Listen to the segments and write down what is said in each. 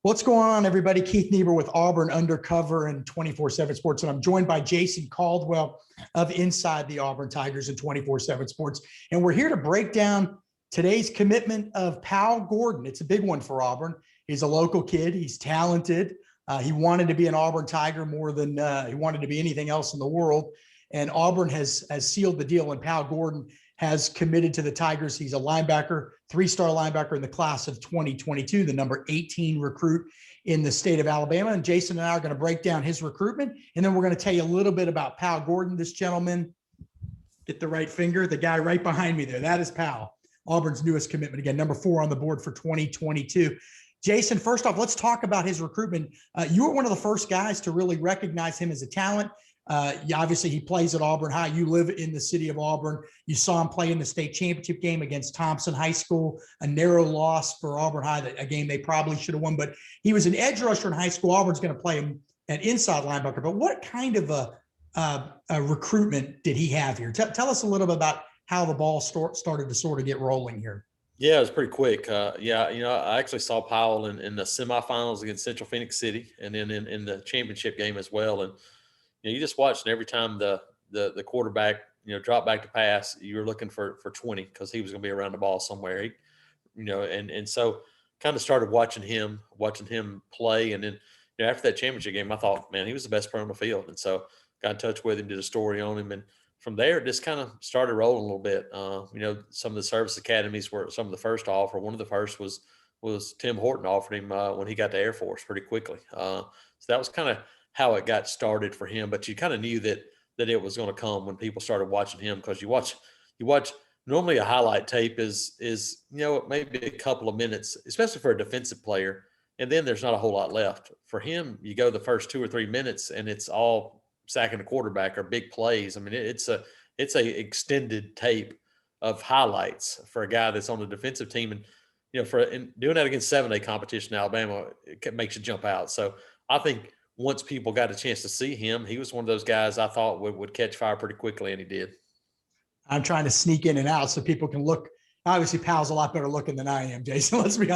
What's going on, everybody? Keith Niebuhr with Auburn Undercover and 24/7 Sports, and I'm joined by Jason Caldwell of Inside the Auburn Tigers and 24/7 Sports. And we're here to break down today's commitment of Powell Gordon. It's a big one for Auburn. He's a local kid. He's talented. He wanted to be an Auburn Tiger more than he wanted to be anything else in the world. And Auburn has sealed the deal, and Powell Gordon has committed to the Tigers. He's a linebacker, three-star linebacker in the class of 2022, the number 18 recruit in the state of Alabama. And Jason and I are going to break down his recruitment, and then we're going to tell you a little bit about Powell Gordon. This gentleman, get the right finger, the guy right behind me there, that is Powell, Auburn's newest commitment. Again, number 4 on the board for 2022. Jason, first off, let's talk about his recruitment. You were one of the first guys to really recognize him as a talent. Obviously, he plays at Auburn High. You live in the city of Auburn. You saw him play in the state championship game against Thompson High School, a narrow loss for Auburn High, a game they probably should have won. But he was an edge rusher in high school. Auburn's going to play him at inside linebacker. But what kind of a recruitment did he have here? Tell us a little bit about how the ball started to sort of get rolling here. Yeah, it was pretty quick. I actually saw Powell in the semifinals against Central Phoenix City, and then in the championship game as well. And you just watched, and every time the quarterback dropped back to pass, you were looking for 20 because he was going to be around the ball somewhere. And so kind of started watching him play, and then after that championship game, I thought, man, he was the best player on the field, and so got in touch with him, did a story on him, and from there, it just kind of started rolling a little bit. Some of the service academies were some of the first to offer. One of the first was Tim Horton offered him when he got to Air Force pretty quickly. So that was kind of how it got started for him. But you kind of knew that it was going to come when people started watching him, because you watch. Normally a highlight tape is maybe a couple of minutes, especially for a defensive player, and then there's not a whole lot left. For him, you go the first 2 or 3 minutes, and it's all sacking the quarterback or big plays. I mean, it's a extended tape of highlights for a guy that's on the defensive team, and for doing that against 7A competition in Alabama, it makes you jump out. So I think once people got a chance to see him, he was one of those guys I thought would catch fire pretty quickly, and he did. I'm trying to sneak in and out so people can look. Obviously, Powell's a lot better looking than I am, Jason. Let's be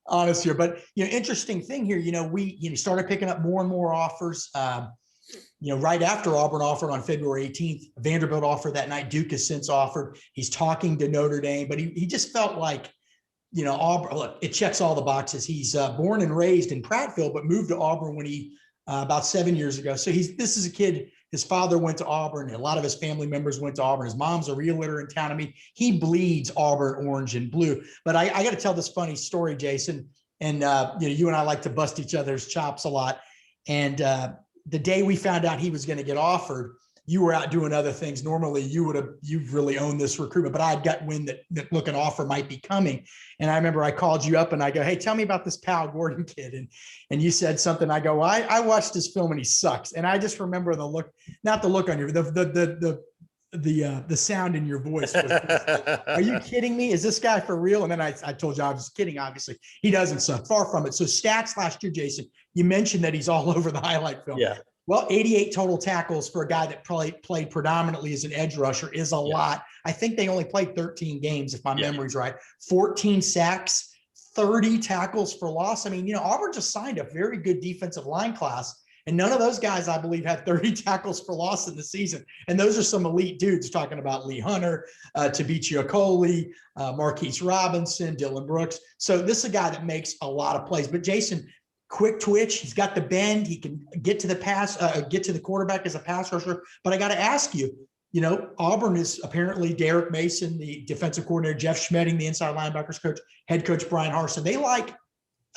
honest here. But interesting thing here, we started picking up more and more offers. Right after Auburn offered on February 18th, Vanderbilt offered that night. Duke has since offered. He's talking to Notre Dame, but he just felt like, Auburn, look, it checks all the boxes. He's born and raised in Prattville, but moved to Auburn when he about 7 years ago. So this is a kid. His father went to Auburn. And a lot of his family members went to Auburn. His mom's a realtor in town. I mean, he bleeds Auburn orange and blue. But I got to tell this funny story, Jason. And you and I like to bust each other's chops a lot. And the day we found out he was going to get offered, you were out doing other things. Normally you've really owned this recruitment, but I had got wind that look, an offer might be coming. And I remember I called you up and I go, hey, tell me about this Powell Gordon kid. And you said something. I go, well, I watched his film and he sucks. And I just remember the look, not the look on your, the sound in your voice. Are you kidding me? Is this guy for real? And then I told you I was kidding. Obviously he doesn't suck, far from it. So stats last year, Jason, you mentioned that he's all over the highlight film. Yeah. Well, 88 total tackles for a guy that probably played predominantly as an edge rusher is a lot. I think they only played 13 games, if my memory's right. 14 sacks, 30 tackles for loss. I mean, Auburn just signed a very good defensive line class, and none of those guys, I believe, had 30 tackles for loss in the season. And those are some elite dudes, talking about Lee Hunter, Tabichi Okoli, Marquise Robinson, Dylan Brooks. So this is a guy that makes a lot of plays. But Jason, quick twitch. He's got the bend. He can get to the pass, get to the quarterback as a pass rusher. But I got to ask you, Auburn is apparently Derek Mason, the defensive coordinator, Jeff Schmedding, the inside linebackers coach, head coach Brian Harsin. They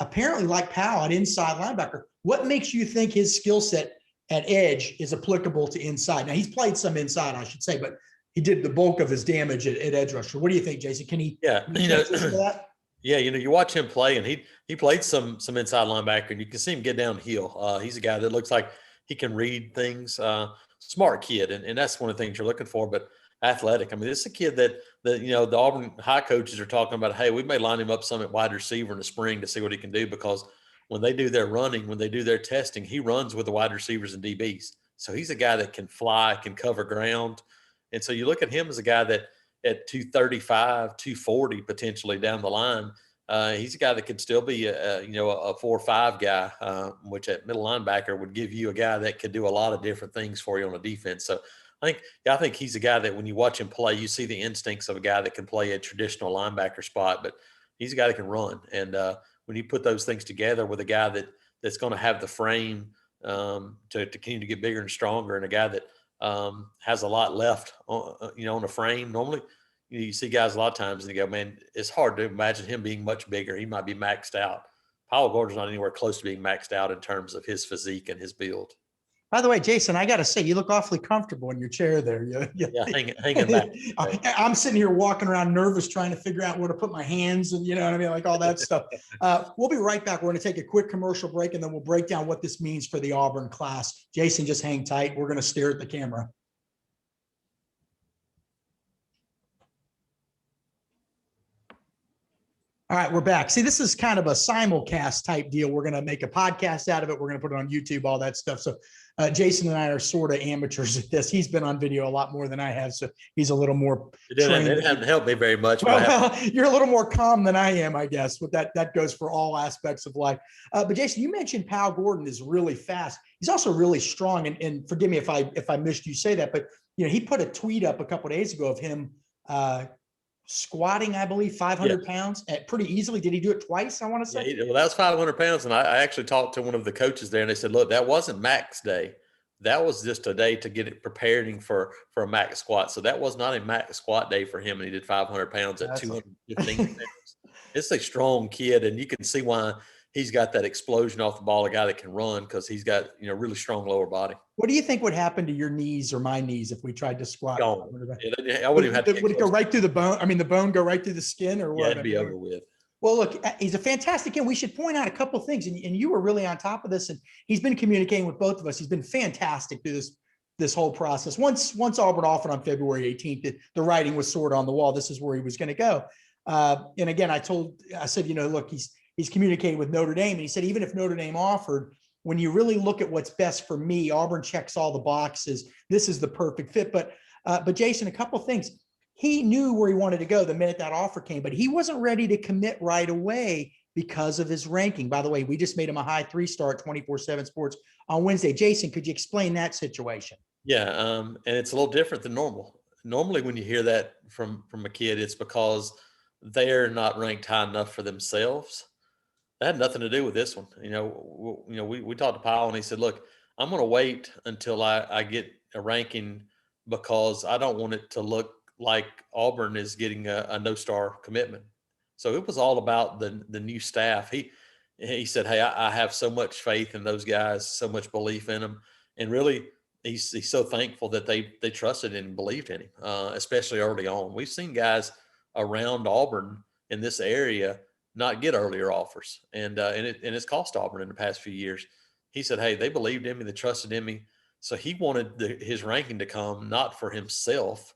apparently like Powell at inside linebacker. What makes you think his skill set at edge is applicable to inside? Now, he's played some inside, I should say, but he did the bulk of his damage at edge rusher. What do you think, Jason? Can he? Yeah, that? Yeah, you watch him play, and he played some inside linebacker, and you can see him get downhill. He's a guy that looks like he can read things. Smart kid, and that's one of the things you're looking for. But athletic. I mean, this is a kid that the Auburn high coaches are talking about. Hey, we may line him up some at wide receiver in the spring to see what he can do, because when they do their running, when they do their testing, he runs with the wide receivers and DBs. So he's a guy that can fly, can cover ground, and so you look at him as a guy that at 235, 240 potentially down the line, He's a guy that could still be a 4 or 5 guy, which at middle linebacker would give you a guy that could do a lot of different things for you on a defense. So I think he's a guy that when you watch him play, you see the instincts of a guy that can play a traditional linebacker spot, but he's a guy that can run. And when you put those things together with a guy that's going to have the frame to continue to get bigger and stronger, and a guy that has a lot left on the frame. Normally, you see guys a lot of times and you go, man, it's hard to imagine him being much bigger. He might be maxed out. Powell Gordon's not anywhere close to being maxed out in terms of his physique and his build. By the way, Jason, I got to say, you look awfully comfortable in your chair there. Yeah, hanging back. I'm sitting here walking around nervous, trying to figure out where to put my hands and, you know what I mean? Like all that stuff. We'll be right back. We're going to take a quick commercial break, and then we'll break down what this means for the Auburn class. Jason, just hang tight. We're going to stare at the camera. All right, we're back. See, this is kind of a simulcast type deal. We're going to make a podcast out of it. We're going to put it on YouTube, all that stuff. So Jason and I are sort of amateurs at this. He's been on video a lot more than I have, so he's a little more trained. It hasn't helped me very much. Well, you're a little more calm than I am, I guess, but that goes for all aspects of life. But Jason, you mentioned Powell Gordon is really fast. He's also really strong. And forgive me if I missed you say that, but he put a tweet up a couple of days ago of him squatting, I believe, 500 pounds pretty easily. Did he do it twice? I want to say. Well, that was 500 pounds. And I actually talked to one of the coaches there, and they said, look, that wasn't max day. That was just a day to get it preparing for a max squat. So that was not a max squat day for him. And he did 500 pounds at 215 pounds. It's a strong kid. And you can see why he's got that explosion off the ball, a guy that can run, because he's got, really strong lower body. What do you think would happen to your knees or my knees if we tried to squat? I wouldn't even have to. Would it go right through the bone? I mean, the bone go right through the skin, or what? Yeah, it'd be over with. Well, look, he's a fantastic kid. We should point out a couple of things, and you were really on top of this, and he's been communicating with both of us. He's been fantastic through this whole process. Once Auburn offered on February 18th, the writing was sort of on the wall. This is where he was going to go. And again, I said, look, he's communicating with Notre Dame, and he said, even if Notre Dame offered, when you really look at what's best for me, Auburn checks all the boxes. This is the perfect fit. But Jason, a couple of things. He knew where he wanted to go the minute that offer came, but he wasn't ready to commit right away because of his ranking. By the way, we just made him a high 3-star at 24/7 Sports on Wednesday. Jason, could you explain that situation? Yeah, and it's a little different than normal. Normally, when you hear that from a kid, it's because they're not ranked high enough for themselves. That had nothing to do with this one. We talked to Powell, and he said, look, I'm going to wait until I get a ranking because I don't want it to look like Auburn is getting a no-star commitment. So it was all about the new staff. He said, hey, I have so much faith in those guys, so much belief in them. And really, he's so thankful that they trusted and believed in him, especially early on. We've seen guys around Auburn in this area not get earlier offers. And it's cost Auburn in the past few years. He said, hey, they believed in me, they trusted in me. So he wanted his ranking to come not for himself,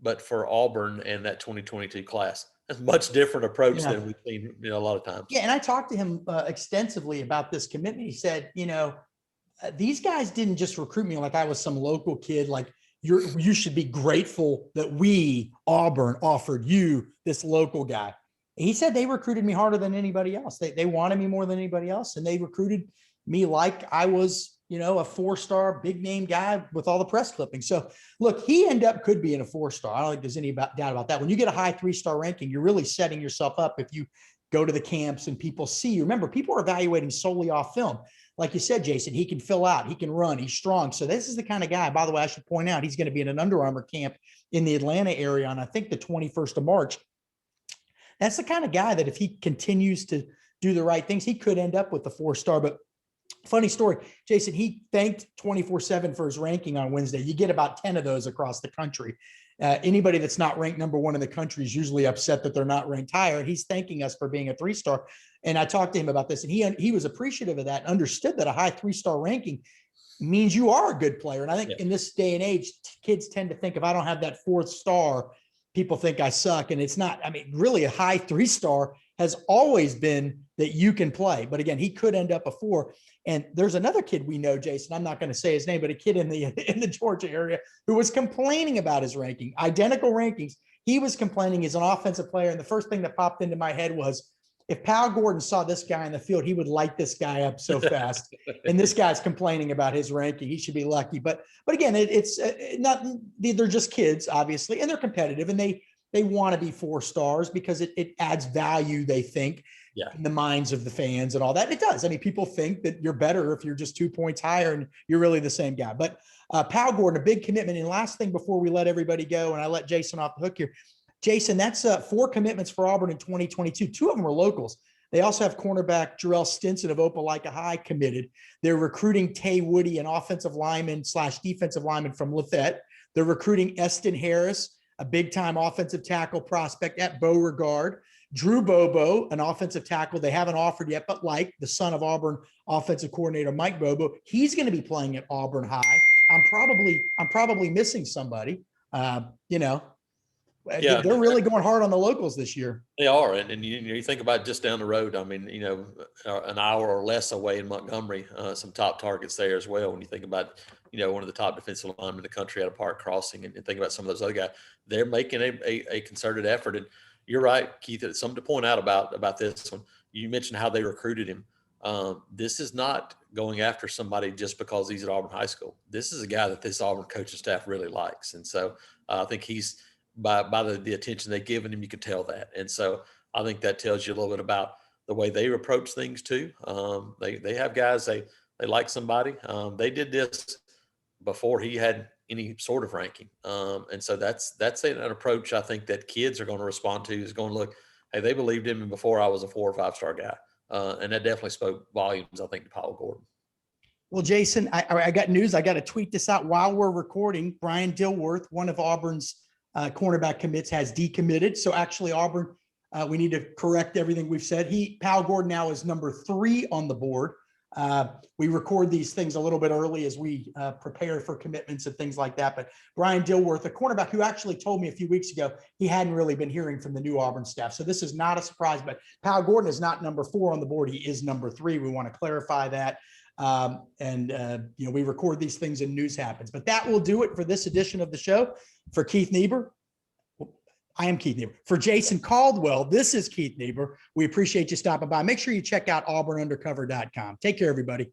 but for Auburn and that 2022 class. That's a much different approach than we've seen a lot of times. Yeah, and I talked to him extensively about this commitment. He said, these guys didn't just recruit me like I was some local kid. Like you should be grateful that we, Auburn, offered you this local guy. He said they recruited me harder than anybody else. They wanted me more than anybody else, and they recruited me like I was, a 4-star big name guy with all the press clippings. So look, he could be in a 4-star. I don't think there's any doubt about that. When you get a high 3-star ranking, you're really setting yourself up. If you go to the camps and people see you, remember, people are evaluating solely off film. Like you said, Jason, he can fill out, he can run, he's strong. So this is the kind of guy, by the way, I should point out, he's going to be in an Under Armour camp in the Atlanta area on, I think, the 21st of March. That's the kind of guy that if he continues to do the right things, he could end up with the 4-star. But funny story, Jason, he thanked 24/7 for his ranking on Wednesday. You get about 10 of those across the country. Anybody that's not ranked number 1 in the country is usually upset that they're not ranked higher. He's thanking us for being a 3-star. And I talked to him about this, and he was appreciative of that and understood that a high 3-star ranking means you are a good player. And I think in this day and age, kids tend to think if I don't have that 4th star, people think I suck. And it's not. I mean, really, a high 3-star has always been that you can play. But again, he could end up a 4. And there's another kid we know, Jason, I'm not going to say his name, but a kid in the Georgia area who was complaining about his ranking, identical rankings. He was complaining he's an offensive player. And the first thing that popped into my head was, if Powell Gordon saw this guy in the field, he would light this guy up so fast. And this guy's complaining about his ranking. He should be lucky. But again, it's not, they're just kids, obviously, and they're competitive, and they want to be 4 stars because it adds value, they think, in the minds of the fans and all that. It does. I mean, people think that you're better if you're just 2 points higher and you're really the same guy. But Powell Gordon, a big commitment. And last thing before we let everybody go, and I let Jason off the hook here. Jason, that's 4 commitments for Auburn in 2022. 2 of them are locals. They also have cornerback Jarrell Stinson of Opelika High committed. They're recruiting Tay Woody, an offensive lineman / defensive lineman from Lafayette. They're recruiting Eston Harris, a big-time offensive tackle prospect at Beauregard. Drew Bobo, an offensive tackle they haven't offered yet, but like the son of Auburn offensive coordinator Mike Bobo, he's going to be playing at Auburn High. I'm probably missing somebody. Yeah, they're really going hard on the locals this year. They are, and you think about just down the road. I mean, an hour or less away in Montgomery, some top targets there as well. When you think about, one of the top defensive linemen in the country out of Park Crossing, and think about some of those other guys, they're making a concerted effort. And you're right, Keith. It's something to point out about this one. You mentioned how they recruited him. This is not going after somebody just because he's at Auburn High School. This is a guy that this Auburn coaching staff really likes, and so I think he's. By the attention they've given him, you can tell that. And so I think that tells you a little bit about the way they approach things too. They have guys, they like somebody. They did this before he had any sort of ranking. And so that's an approach I think that kids are going to respond to, is going to look, hey, they believed in me before I was a 4 or 5 star guy. And that definitely spoke volumes, I think, to Powell Gordon. Well, Jason, I got news. I got to tweet this out while we're recording. Brian Dilworth, one of Auburn's cornerback commits, has decommitted. So actually Auburn, we need to correct everything we've said. Powell Gordon now is number 3 on the board. We record these things a little bit early as we prepare for commitments and things like that. But Brian Dilworth, a cornerback who actually told me a few weeks ago he hadn't really been hearing from the new Auburn staff. So this is not a surprise, but Powell Gordon is not number 4 on the board. He is number 3. We want to clarify that. We record these things and news happens. But that will do it for this edition of the show. For Keith Niebuhr, I am Keith Niebuhr. For Jason Caldwell, this is Keith Niebuhr. We appreciate you stopping by. Make sure you check out auburnundercover.com. Take care, everybody.